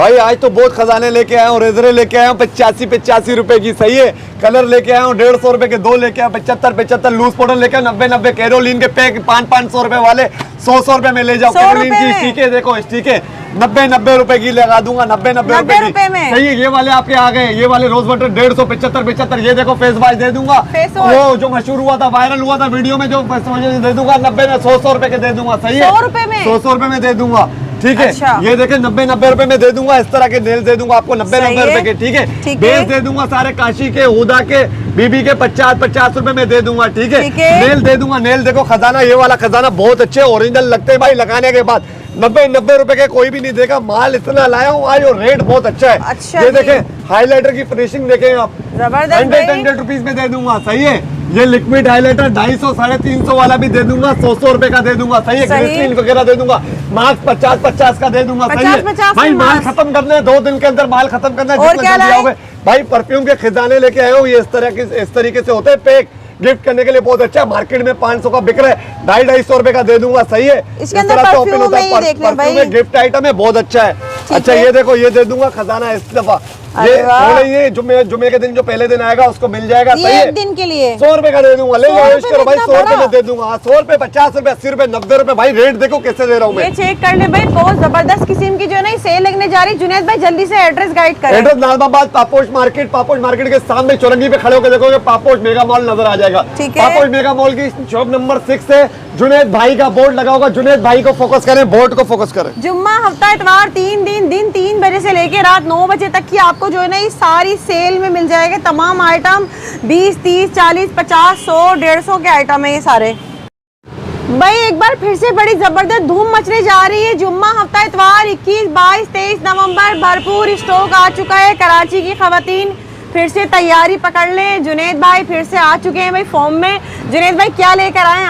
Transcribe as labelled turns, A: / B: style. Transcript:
A: भाई आज तो बहुत खजाने लेके आया हूँ, रेजरे लेके आया हूँ 85 रुपए की, सही है। कलर लेके आया हूँ 150 रुपए के 2 लेके आया, 75 लूज पाउडर लेके आया, 90 कैरोलिन के पैक 500 रुपए वाले 100 रुपए में ले जाओ। कैरोलिन की स्टिक है, देखो स्टिक है 90 रुपए की लगा दूंगा, 90 रुपए की, सही है। ये वाले आपके आ गए, ये वाले रोज वाटर 150 75, ये देखो फेस वॉश दे दूंगा, वो जो मशहूर हुआ था, वायरल हुआ था वीडियो में, जो दे दूंगा 90 में, 100 रुपए के दे दूंगा, सही है। 100 रुपए में दे दूंगा, ठीक है। अच्छा। ये देखे 90 रुपए में दे दूंगा, इस तरह के नेल दे दूंगा आपको 90 रुपए के, ठीक है। बेस दे दूंगा सारे काशी के, हुदा के, बीबी के 50 रुपए में दे दूंगा, ठीक है। नेल दे दूंगा, नेल देखो खजाना, ये वाला खजाना बहुत अच्छे ओरिजिनल लगते हैं भाई, लगाने के बाद 90 रुपए के कोई भी नहीं देगा, माल इतना लाया हूँ आज और रेट बहुत अच्छा है। अच्छा, ये देखे हाईलाइटर की फिनिशिंग देखें आप, 100 रुपीज में दे दूंगा, सही है। ये लिक्विड हाइलाइटर 250 350 वाला भी दे दूंगा, 100 रुपए का दे दूंगा, सही है। ग्लिसरीन वगैरह दे दूंगा, मास्क 50 का दे दूंगा, सही है भाई। माल खत्म करना है, 2 दिन के अंदर माल खत्म करना है, जितना जल्दी आओगे भाई। परफ्यूम के खजाने लेके आए हो, ये इस तरीके से होते हैं पैक, गिफ्ट करने के लिए बहुत अच्छा। मार्केट में 500 का बिक रहा है, 250 रुपए का दे दूंगा, सही है।
B: इसके अंदर परफ्यूम
A: में गिफ्ट आइटम है, बहुत अच्छा है। अच्छा ये देखो, ये दे दूंगा खजाना इस दफा, ये जुमे के दिन जो पहले दिन आएगा उसको मिल जाएगा, सही है।
B: एक दिन के लिए
A: 100 रुपए का दे दूंगा, ले लो करो भाई, 100 रुपए में दे दूंगा, 100 रुपए 50 रुपए 80 रुपए 90 रुपए भाई, रेट देखो कैसे दे रहा हूँ मैं।
B: ये चेक कर ले भाई, बहुत जबरदस्त किस्म की जो है ना सेल लगने जा रही है। जुनैद भाई जल्दी से एड्रेस गाइड करें।
A: एड्रेस नाजमाबाद पापोश मार्केट के सामने चौरंगी पे खड़े होकर देखोगे पापोश मेगा मॉल नजर आ जाएगा। पापोश मेगा मॉल की शॉप नंबर 6 है, जुनैद भाई का बोर्ड लगा होगा, जुनैद भाई को फोकस करें, बोर्ड को फोकस करें।
B: जुम्मा हफ्ता इतवार 3 दिन 3 बजे से लेके रात 9 बजे तक की आपको जो है ना सारी सेल में मिल जाएगा। तमाम आइटम 20 30 40 50 100 150 के आइटम है ये सारे। भाई एक बार फिर से बड़ी जबरदस्त धूम मचने जा रही है। जुम्मा हफ्ता इतवार 21 22 23 नवंबर भरपूर स्टॉक आ चुका है। कराची की खवातीन फिर से तैयारी पकड़ लें, जुनैद भाई फिर से आ चुके हैं भाई फॉर्म में। जुनैद भाई क्या लेकर आए आप?